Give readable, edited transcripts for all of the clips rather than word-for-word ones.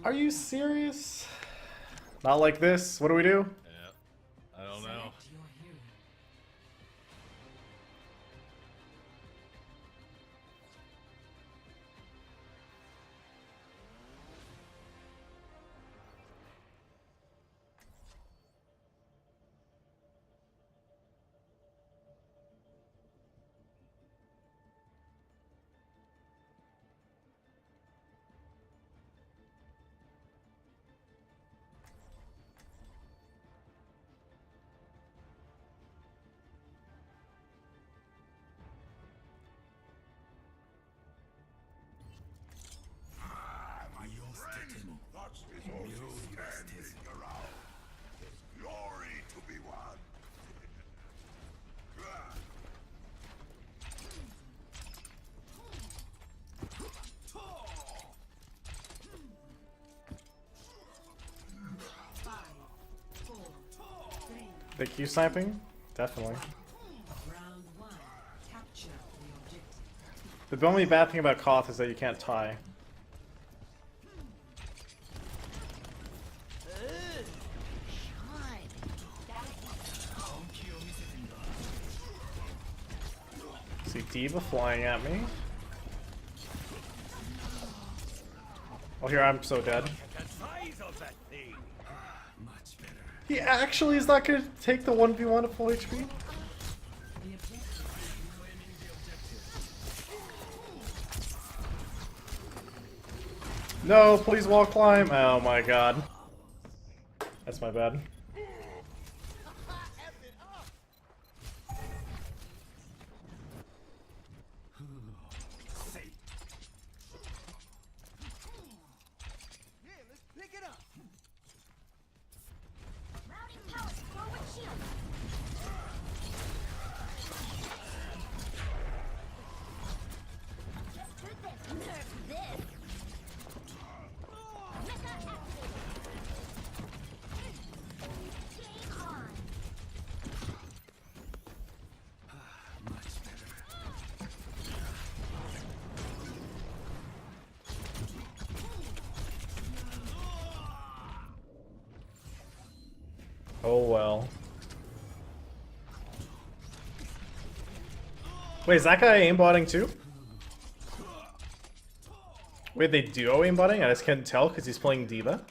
Are you serious? Not like this. What do we do? Yeah. I don't know. Glory to be won. The Q sniping? Definitely. The only bad thing about Koth is that you can't tie. See D.Va flying at me. Oh, here I'm so dead. He actually is not gonna take the 1v1 at full HP? No, please wall climb. Oh my god. That's my bad. Oh well. Wait, is that guy aimbotting too? Wait, they do aimbotting? I just can't tell because he's playing D.Va.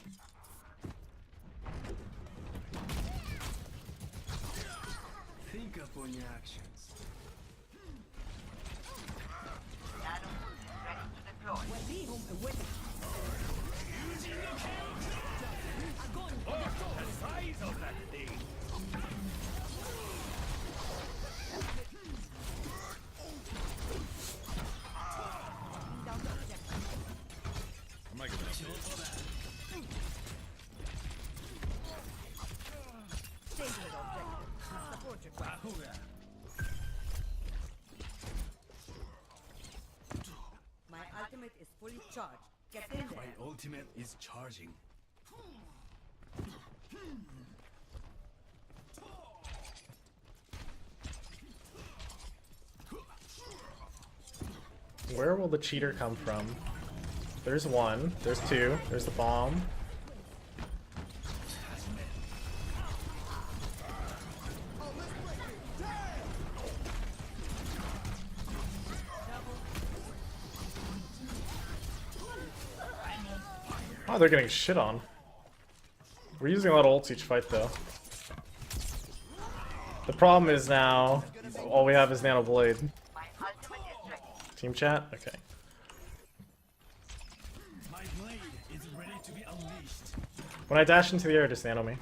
Think upon your actions. My ultimate is fully charged. Get in there. My ultimate is charging. Where will the cheater come from? There's one, there's two, there's the bomb. Oh, they're getting shit on. We're using a lot of ults each fight though. The problem is now, all we have is Nano Blade. Team chat? Okay. My blade is ready to be unleashed. When I dash into the air, just nano me.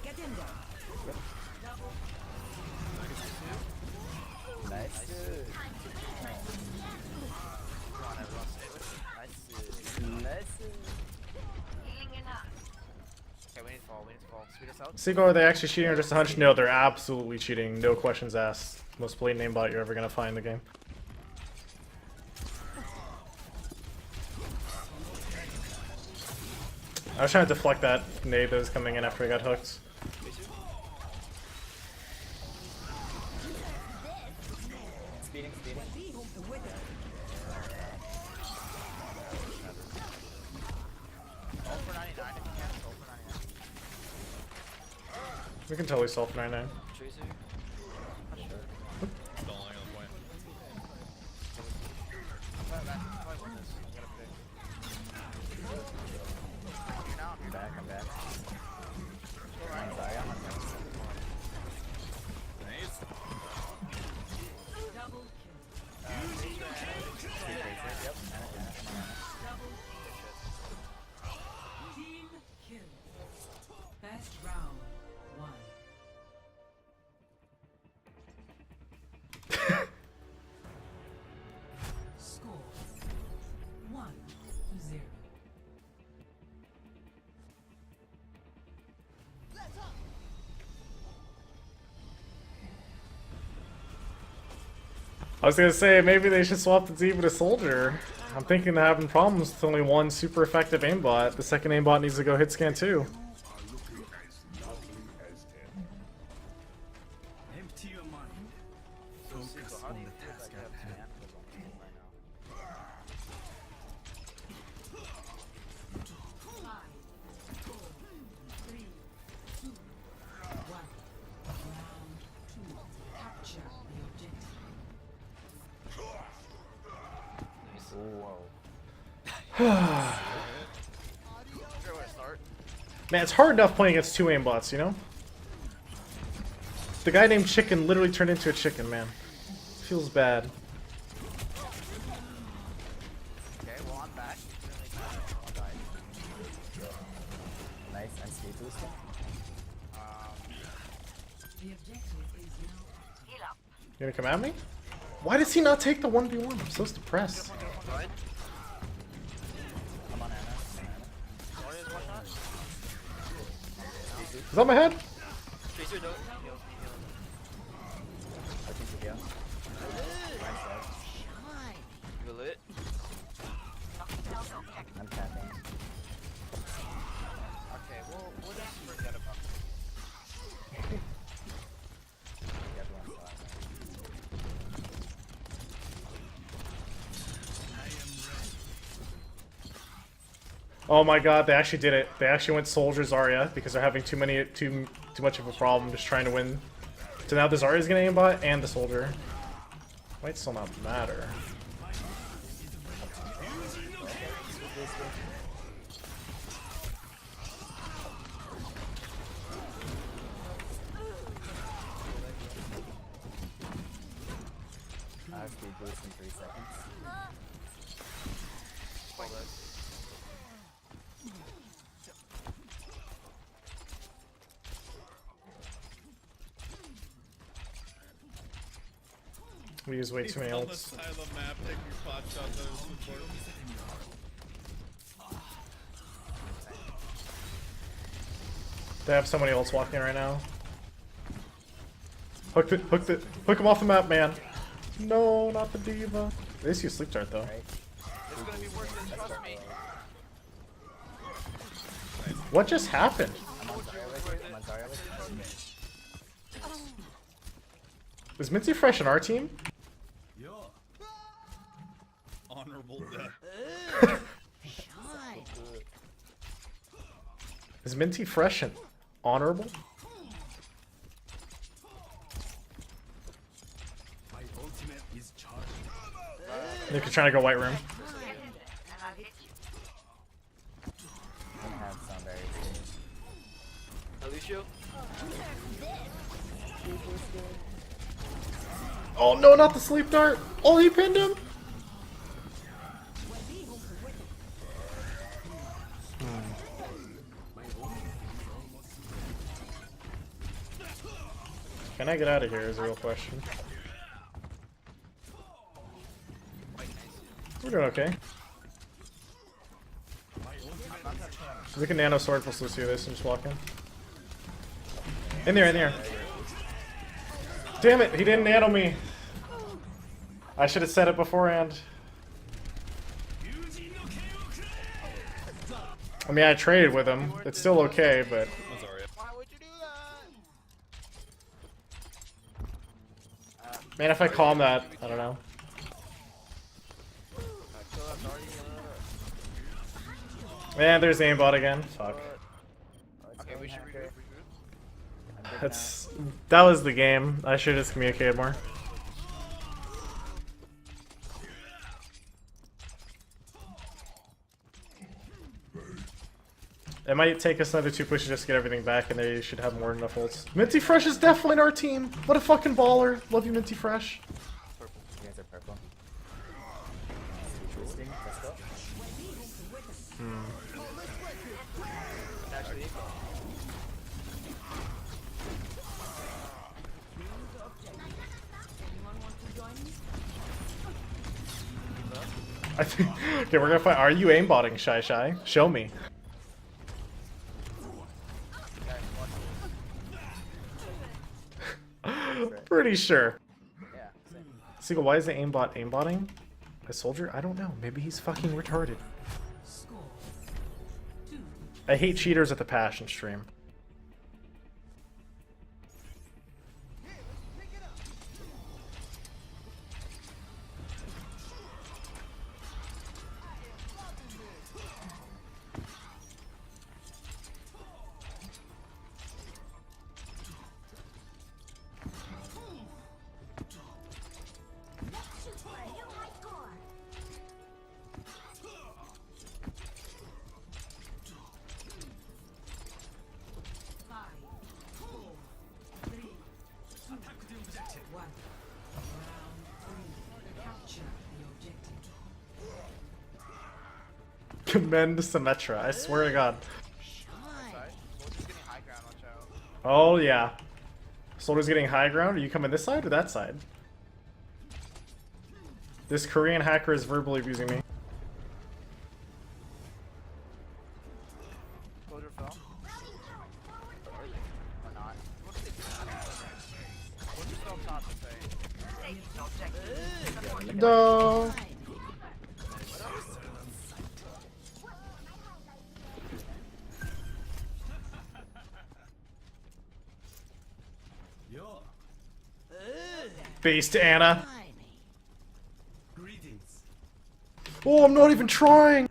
Get in there. Seagull, are they actually cheating or just a hunch? No, they're absolutely cheating. No questions asked. Most blatant aimbot you're ever gonna find in the game. I was trying to deflect that nade that was coming in after I got hooked. We can totally solve 99. Tracer? Not sure. Don't lie on the point. I'm back, I'm back. I'm sorry, I'm on the Nice. Yep. Team kill. Best round 1. Score 1-0. I was gonna say, maybe they should swap the Diva to Soldier. I'm thinking they're having problems with only one super effective aimbot. The second aimbot needs to go hit scan too. Empty your mind. Focus on the task at hand. Man, it's hard enough playing against two aimbots, you know? The guy named Chicken literally turned into a chicken, man. Feels bad. Okay, well I'm back. Nice, and speed boosting. The objective is now You gonna come at me? Why does he not take the 1v1? I'm so depressed. I'm on Anna. Is that my head? Tracer, don't. I think you go. You lit? I'm tapping. Okay, we'll just forget about it. Everyone's laughing. Oh my god, they actually did it. They actually went Soldier Zarya because they're having too much of a problem just trying to win. So now the Zarya's gonna aimbot and the Soldier. Might still not matter. I have speed boost in 3 seconds. We use way too many On the ults. side of the map, take your pot shot. That is important. They have so many ults walking right now. Hook him off the map, man. No, not the Diva. They just use sleep dart though. Right? It's gonna be worse than trust me. What just happened? I'm on Zarya with you. I'm on Zarya with you. Is Minty Fresh on our team? Yo. Honorable death. Is Minty Fresh and honorable? My ultimate is charging. They're trying to go white room. I'm gonna have some very soon. Alicio? Oh no, not the sleep dart! Oh, he pinned him! Can I get out of here is a real question. We're doing okay. We can nano sword plus Lucio this and just walk in. In there, in there. Damn it, he didn't nano me. I should have said it beforehand. I mean, I traded with him. It's still okay, but... I'm sorry. Why would you do that? Man, if I calm that, I don't know. And there's aimbot again. Fuck. Okay, we should regroup, regroup. That was the game. I should have just communicated more. It might take us another 2 pushes just to get everything back, and they should have more than enough ults. Minty Fresh is definitely in our team. What a fucking baller. Love you, Minty Fresh. Purple. You guys are purple. Interesting. Let's go. Actually, I think. Okay, we're gonna find. Are you aimbotting, Shy Shy? Show me. Pretty sure. Yeah, same. Seagull, why is the aimbot aimbotting? A soldier? I don't know. Maybe he's fucking retarded. Score 2. I hate cheaters at the Passion stream. Commend Symmetra, I swear to God. soldier's getting high ground, watch out. Oh yeah. Soldier's getting high ground. Are you coming this side or that side? This Korean hacker is verbally abusing me. Soldier fell. Or not. Soldier fell top, I say. No. Based Anna. Greetings. Oh, I'm not even trying.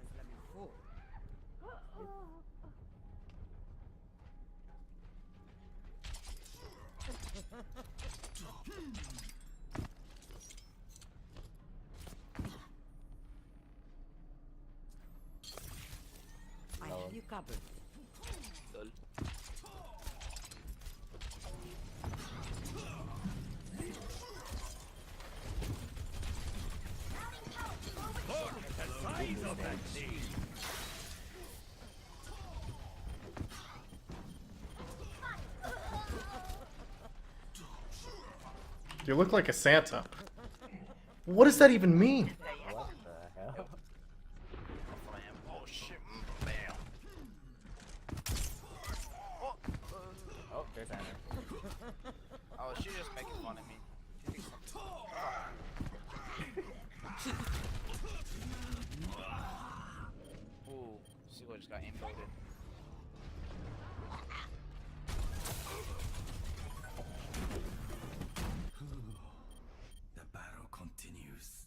I have you covered. You look like a Santa. What does that even mean? What the hell? Oh shit. Bam. Oh, there's Anna. Oh, she's just making fun of me. She thinks I'm- Ooh, Seagull just got aimboted. The battle continues.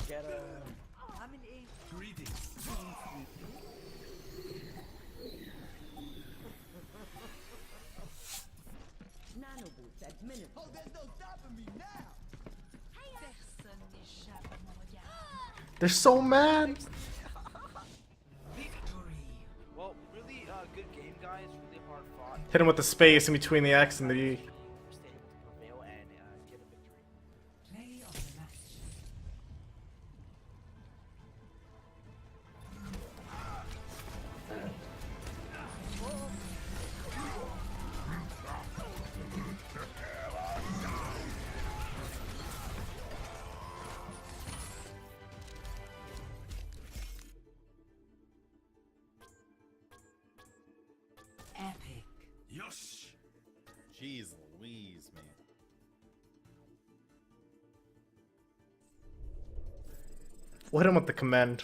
Get him. I'm in aim. Greetings. Nano boots administered. Oh, there's no stopping me now. Personne n'échappe à mon regard. They're so mad. Well, really good game, guys. Really hard fought. Hit him with the space in between the X and the E. Stay able to prevail and get a victory. Play of the match. Epic. Yosh. Jeez Louise, man. We'll hit him with the command.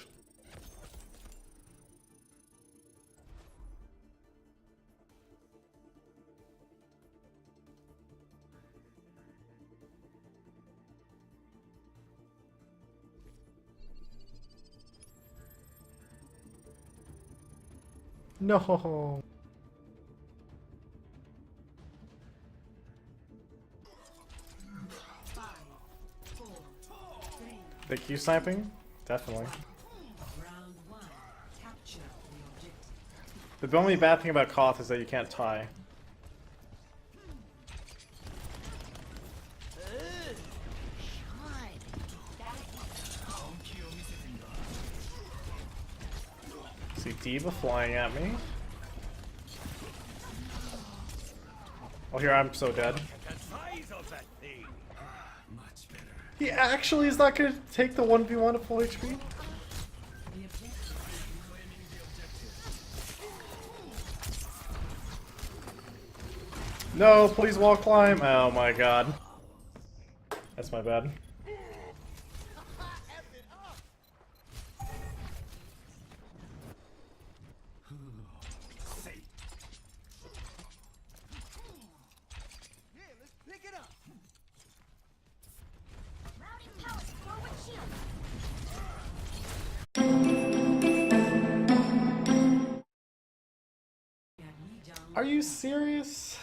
No. The Q sniping? Definitely. Round 1. Capture the objective. The only bad thing about Koth is that you can't tie. See D.Va flying at me. Oh, here I'm so dead. He actually is not gonna take the 1v1 at full HP? No, please wall climb. Oh my god. That's my bad. Are you serious?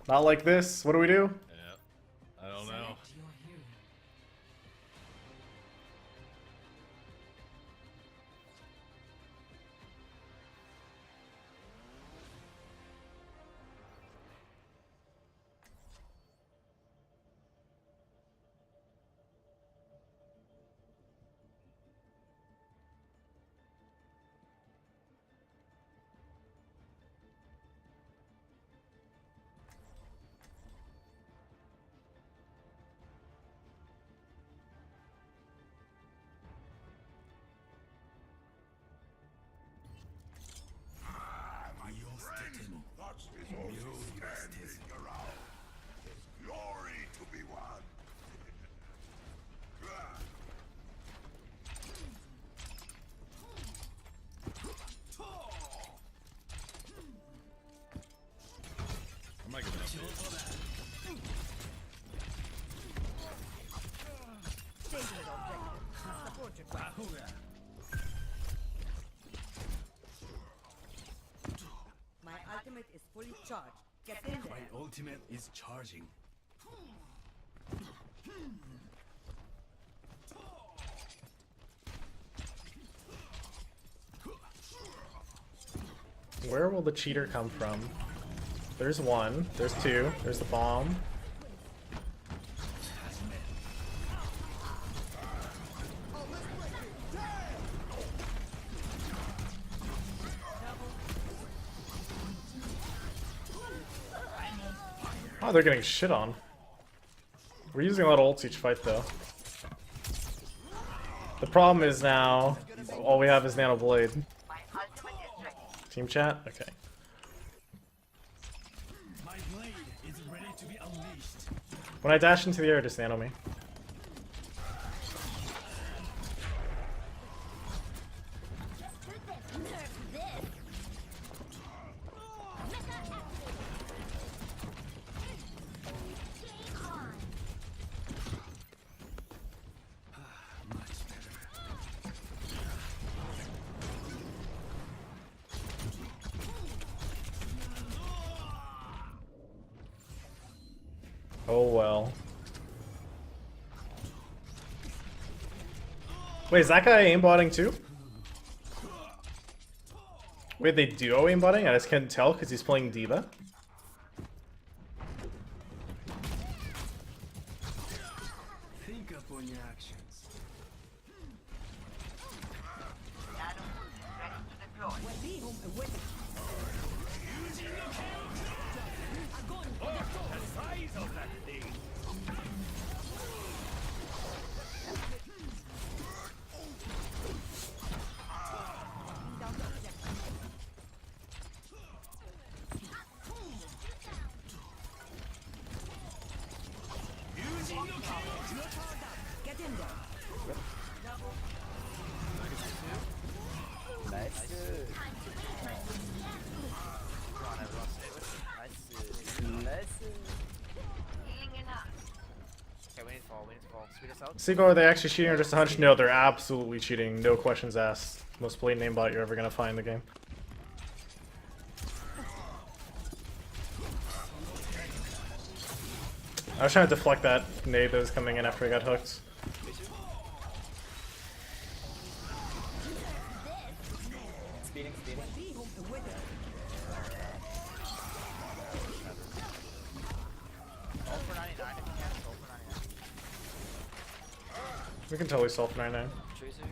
Not like this. What do we do? Yeah. I don't know. Select your hero. Glory to be won. I might get an update. My ultimate is fully charged. Get in there. My ultimate is charging. Where will the cheater come from? There's one, there's two, there's the bomb. Oh, they're getting shit on. We're using a lot of ults each fight though. The problem is now, all we have is Nano Blade. Team chat? Okay. My blade is ready to be unleashed. When I dash into the air, just nano me. Oh well. Wait, is that guy aimbotting too? Wait, they duo aimbotting? I just can't tell because he's playing D.Va. Think upon your actions. Seagull, are they actually cheating or just a hunch? No, they're absolutely cheating. No questions asked. Most blatant aimbot you're ever gonna find in the game. I was trying to deflect that nade that was coming in after I got hooked. Speeding. Ult for 99 if you can. Ult for 99. We can totally solve 99. Tracer.